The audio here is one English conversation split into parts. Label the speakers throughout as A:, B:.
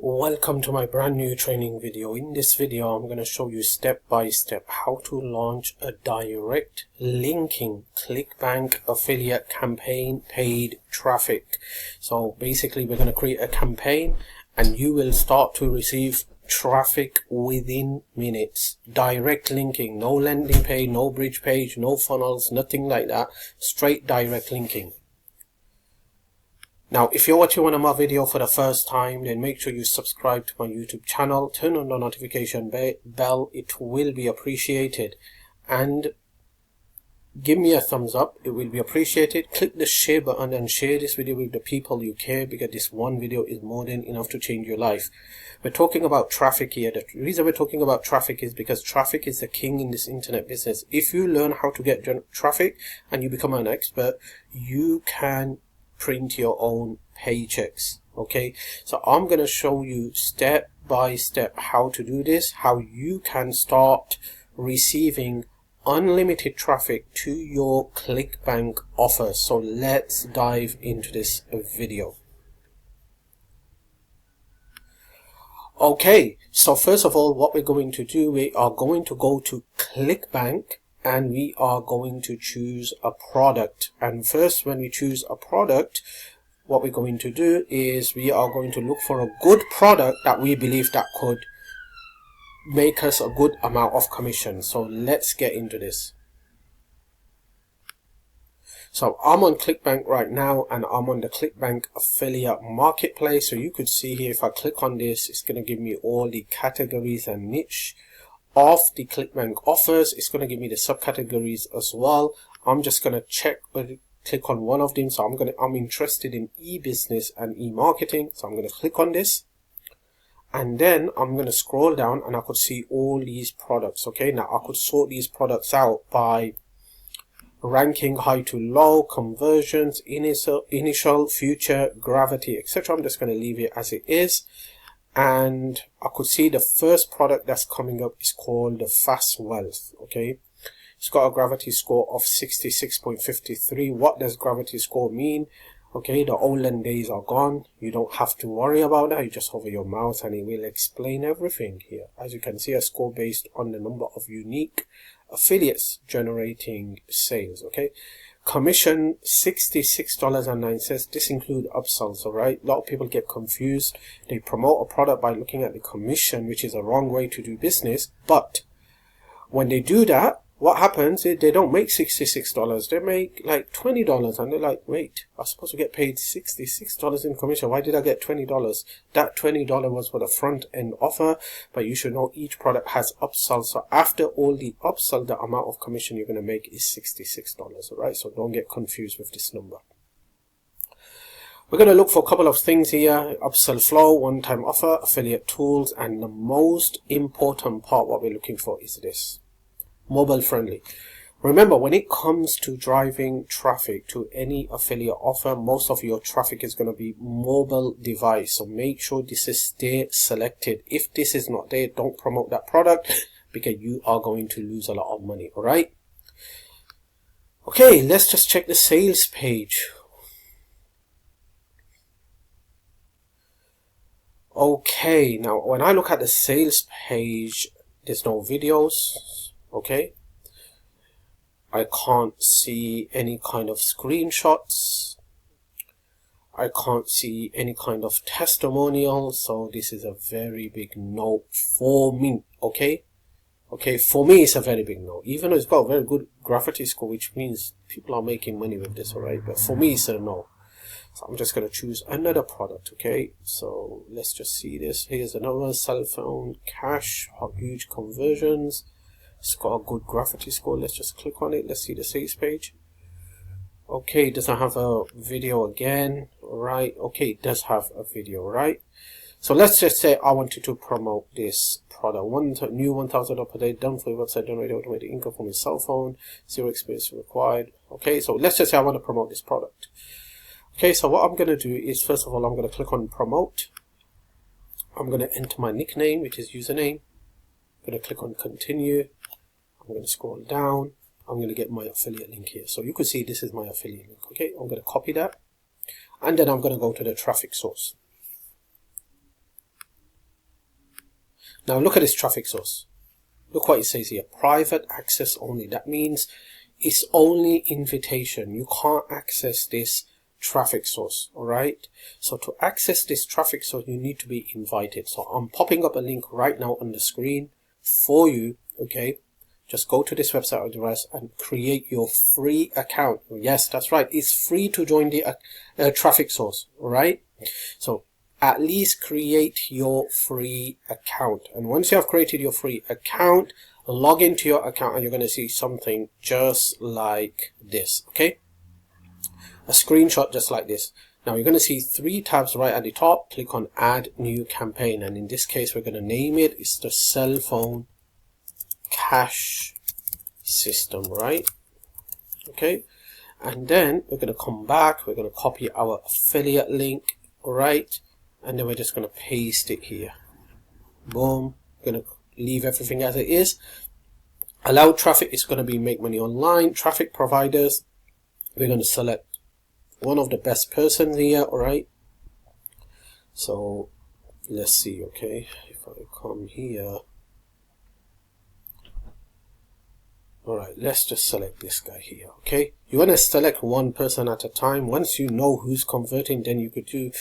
A: Welcome to my brand new training video. In this video I'm going to show you step by step how to launch a direct linking Clickbank affiliate campaign paid traffic. So basically we're going to create a campaign and you will start to receive traffic within minutes. Direct linking, no landing page, no bridge page, no funnels, nothing like that. Straight direct linking. Now, if you're watching one of my videos for the first time, then make sure you subscribe to my YouTube channel, turn on the notification bell, it will be appreciated. And give me a thumbs up, it will be appreciated. Click the share button and share this video with the people you care, because this one video is more than enough to change your life. We're talking about traffic here. The reason we're talking about traffic is because traffic is the king in this internet business. If you learn how to get traffic and you become an expert, you can print your own paychecks. Okay, so I'm going to show you step by step how to do this, how you can start receiving unlimited traffic to your Clickbank offers. So let's dive into this video. Okay, so first of all, what we're going to do, we are going to go to Clickbank and we are going to choose a product. And first, when we choose a product, what we're going to do is we are going to look for a good product that we believe that could make us a good amount of commission. So let's get into this. So I'm on Clickbank right now and I'm on the Clickbank affiliate marketplace. So you could see here, if I click on this, it's going to give me all the categories and niche of the Clickbank offers. It's going to give me the subcategories as well. I'm just going to click on one of them. So I'm interested in e-business and e-marketing. So I'm going to click on this. And then I'm going to scroll down and I could see all these products. Okay, now I could sort these products out by ranking high to low, conversions, initial, future, gravity, etc. I'm just going to leave it as it is. And I could see the first product that's coming up is called the Fast Wealth. Okay, it's got a gravity score of 66.53. What does gravity score mean? Okay, the olden days are gone. You don't have to worry about that. You just hover your mouse and it will explain everything here. As you can see, a score based on the number of unique affiliates generating sales. Okay, commission $66.09. This includes upsells. All right, a lot of people get confused. They promote a product by looking at the commission, which is a wrong way to do business. But when they do that, what happens is they don't make $66, they make like $20, and they're like, wait, I'm supposed to get paid $66 in commission. Why did I get $20? That $20 was for the front end offer, but you should know each product has upsell. So after all the upsell, the amount of commission you're going to make is $66. All right, so don't get confused with this number. We're going to look for a couple of things here: upsell flow, one-time offer, affiliate tools, and the most important part, what we're looking for is this: mobile friendly. Remember, when it comes to driving traffic to any affiliate offer, most of your traffic is going to be mobile device. So make sure this is there selected. If this is not there, don't promote that product because you are going to lose a lot of money. All right. Okay, let's just check the sales page. Okay, now when I look at the sales page, there's no videos. Okay, I can't see any kind of screenshots. I can't see any kind of testimonial. So this is a very big no for me. Okay, for me it's a very big no. Even though it's got a very good gravity score, which means people are making money with this, all right? But for me it's a no. So I'm just going to choose another product. Okay, so let's just see this. Here's another cell phone cash, huge conversions. It's got a good gravity score. Let's just click on it. Let's see the sales page. Okay, it doesn't have a video again, right? Okay, it does have a video, right? So let's just say I wanted to promote this product. New $1,000 per day, done for your website, generate automated income from your cell phone, zero experience required. Okay, so let's just say I want to promote this product. Okay, so what I'm going to do is, first of all, I'm going to click on promote. I'm going to enter my nickname, which is username. I'm going to click on continue. I'm going to scroll down. I'm going to get my affiliate link here. So you can see this is my affiliate link. Okay, I'm going to copy that. And then I'm going to go to the traffic source. Now look at this traffic source. Look what it says here, private access only. That means it's only invitation. You can't access this traffic source, all right? So to access this traffic source, you need to be invited. So I'm popping up a link right now on the screen for you, okay? Just go to this website address and create your free account. Yes, that's right. It's free to join the traffic source, all right? So at least create your free account. And once you have created your free account, log into your account and you're going to see something just like this, okay? A screenshot just like this. Now you're going to see 3 tabs right at the top. Click on add new campaign, and in this case we're going to name it, it's the cell phone cash system, right? Okay, and then we're going to come back, we're going to copy our affiliate link, right? And then we're just going to paste it here. Boom. Going to leave everything as it is. Allow traffic is going to be make money online. Traffic providers, we're going to select one of the best persons here, all right? So let's see, okay, if I come here, all right, let's just select this guy here, okay? You want to select one person at a time. Once you know who's converting, then you could do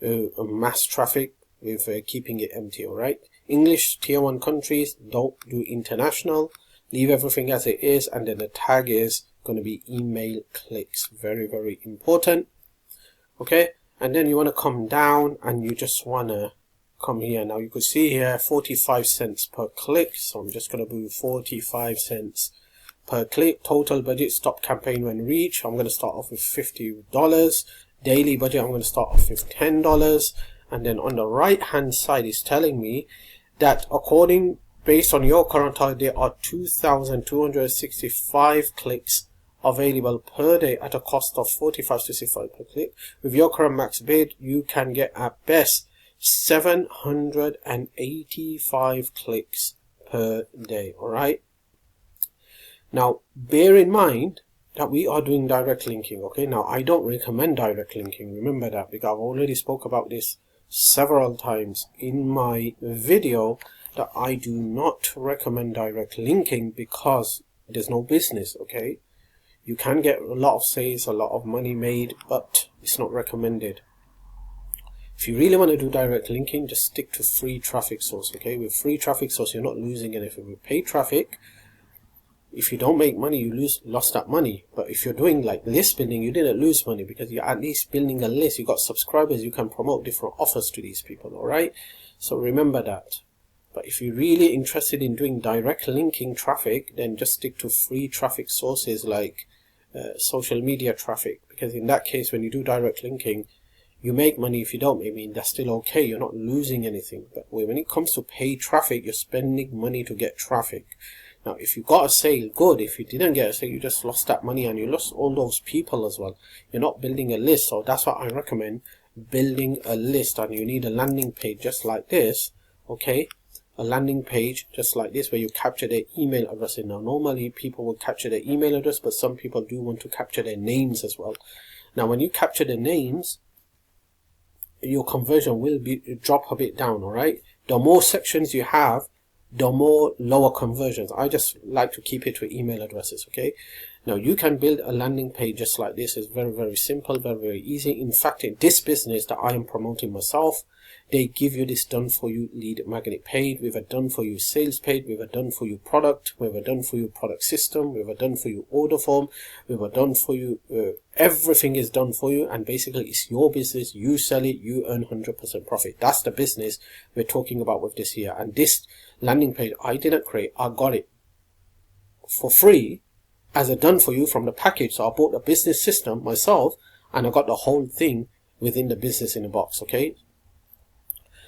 A: a mass traffic with keeping it empty, all right? English tier 1 countries, don't do international. Leave everything as it is, and then the tag is going to be email clicks. Very, very important. Okay, and then you want to come down and you just want to come here. Now you can see here 45 cents per click. So I'm just going to do 45 cents per click. Total budget, stop campaign when reached. I'm going to start off with $50. Daily budget, I'm going to start off with $10. And then on the right hand side is telling me that based on your current target, there are 2,265 clicks available per day at a cost of 45.65 per click. With your current max bid, you can get at best 785 clicks per day. All right. Now, bear in mind that we are doing direct linking. Okay. Now, I don't recommend direct linking. Remember that, because I've already spoke about this several times in my video, that I do not recommend direct linking because there's no business. Okay. You can get a lot of sales, a lot of money made, but it's not recommended. If you really want to do direct linking, just stick to free traffic source, okay? With free traffic source, you're not losing anything. With paid traffic, if you don't make money, you lost that money. But if you're doing like list building, you didn't lose money because you're at least building a list. You got subscribers, you can promote different offers to these people, all right? So remember that. But if you're really interested in doing direct linking traffic, then just stick to free traffic sources like social media traffic, because in that case, when you do direct linking, you make money. If you don't make money, that's still okay. You're not losing anything. But when it comes to paid traffic, you're spending money to get traffic. Now, if you got a sale, good. If you didn't get a sale, you just lost that money and you lost all those people as well. You're not building a list. So that's what I recommend, building a list. And you need a landing page just like this, okay? A landing page just like this where you capture their email address. Now, normally people will capture their email address, but some people do want to capture their names as well. Now, when you capture the names, your conversion will drop a bit down, all right? The more sections you have, the more lower conversions. I just like to keep it to email addresses, okay? Now, you can build a landing page just like this. It's very, very simple, very, very easy. In fact, in this business that I am promoting myself, they give you this done for you lead magnet page. We have a done for you sales page. We have a done for you product. We have a done for you product system. We have a done for you order form. We have a done for you. Everything is done for you. And basically it's your business. You sell it. You earn 100% profit. That's the business we're talking about with this here. And this landing page, I didn't create. I got it for free as a done for you from the package. So I bought the business system myself and I got the whole thing within the business in a box. Okay.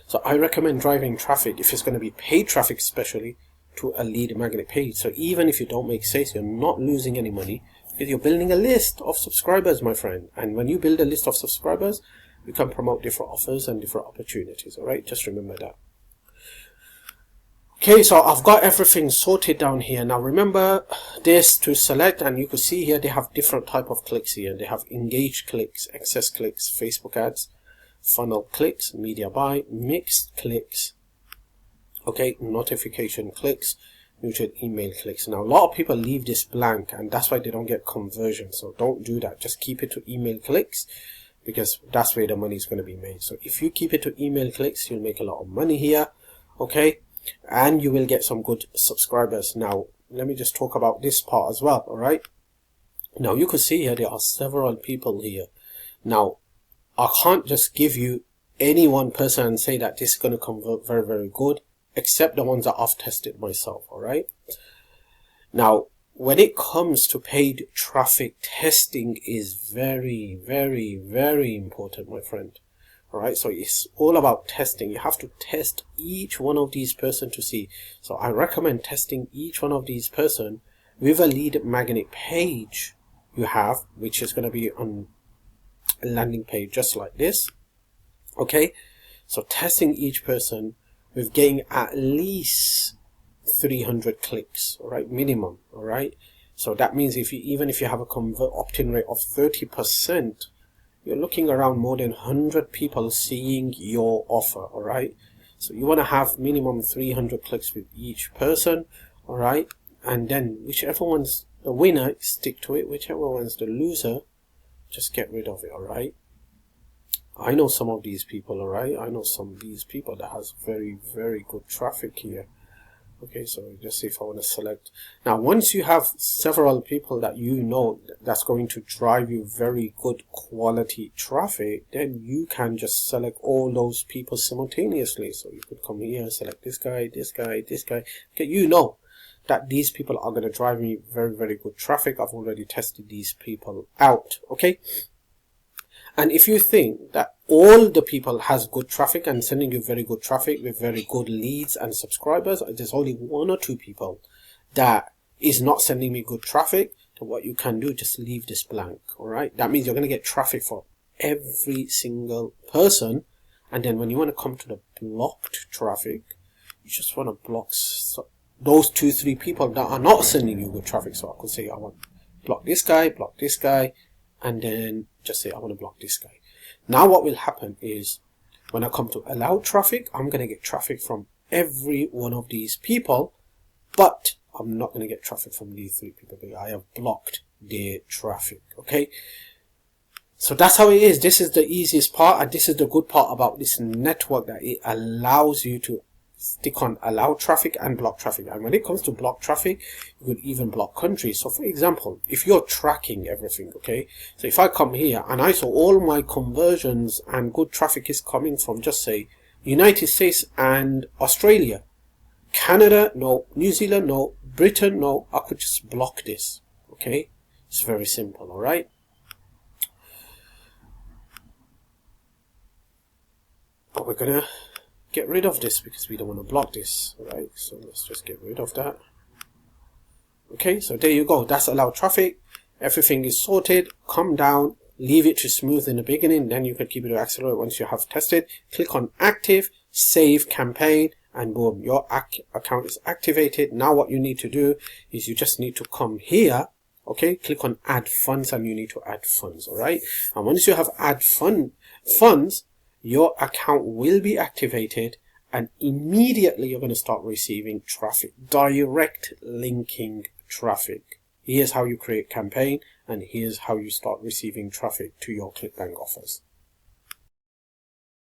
A: So I recommend driving traffic, if it's going to be paid traffic especially, to a lead magnet page. So even if you don't make sales, you're not losing any money because you're building a list of subscribers, my friend. And when you build a list of subscribers, you can promote different offers and different opportunities. All right, just remember that. Okay, so I've got everything sorted down here. Now remember this to select, and you can see here they have different type of clicks here. They have engaged clicks, excess clicks, Facebook ads, funnel clicks, media buy, mixed clicks, Okay, notification clicks, mutual email clicks. Now a lot of people leave this blank, and that's why they don't get conversion. So don't do that. Just keep it to email clicks, because that's where the money is going to be made. So if you keep it to email clicks, you'll make a lot of money here. Okay, and you will get some good subscribers. Now let me just talk about this part as well. All right, now you can see here there are several people here. Now I can't just give you any one person and say that this is going to convert very, very good, except the ones that I've tested myself. All right, now when it comes to paid traffic, testing is very, very, very important, my friend. All right, so it's all about testing. You have to test each one of these person to see. So I recommend testing each one of these person with a lead magnet page you have, which is going to be on a landing page just like this. Okay, so testing each person with getting at least 300 clicks, all right, minimum. All right, so that means even if you have a opt-in rate of 30%, you're looking around more than 100 people seeing your offer. All right, so you want to have minimum 300 clicks with each person. All right, and then whichever one's the winner, stick to it. Whichever one's the loser, just get rid of it. All right, I know some of these people. All right, I know some of these people that has very, very good traffic here. Okay, so just see if I want to select. Now, once you have several people that you know that's going to drive you very good quality traffic, then you can just select all those people simultaneously. So you could come here, select this guy, this guy, this guy. Okay, you know that these people are going to drive me very, very good traffic. I've already tested these people out. Okay. And if you think that all the people has good traffic and sending you very good traffic with very good leads and subscribers, there's only one or two people that is not sending me good traffic, then what you can do, just leave this blank. All right, that means you're going to get traffic for every single person. And then when you want to come to the blocked traffic, you just want to block those 2-3 people that are not sending you good traffic. So I could say I want to block this guy, and then just say I want to block this guy. Now what will happen is when I come to allow traffic, I'm going to get traffic from every one of these people, but I'm not going to get traffic from these 3 people because I have blocked their traffic. Okay, so that's how it is. This is the easiest part, and this is the good part about this network, that it allows you to stick on allow traffic and block traffic. And when it comes to block traffic, you could even block countries. So for example, if you're tracking everything, okay, so if I come here and I saw all my conversions and good traffic is coming from, just say, United States and Australia, Canada, no, New Zealand, no, Britain, no, I could just block this. Okay, it's very simple. All right, but we're gonna get rid of this because we don't want to block this. All right, so let's just get rid of that. Okay, so there you go. That's allow traffic. Everything is sorted. Come down, leave it to smooth in the beginning, then you can keep it to accelerate once you have tested. Click on active, save campaign, and boom, your account is activated. Now what you need to do is you just need to come here. Okay, click on add funds, and you need to add funds. All right, and once you have add funds, your account will be activated, and immediately you're going to start receiving traffic, direct linking traffic. Here's how you create campaign, and here's how you start receiving traffic to your Clickbank offers.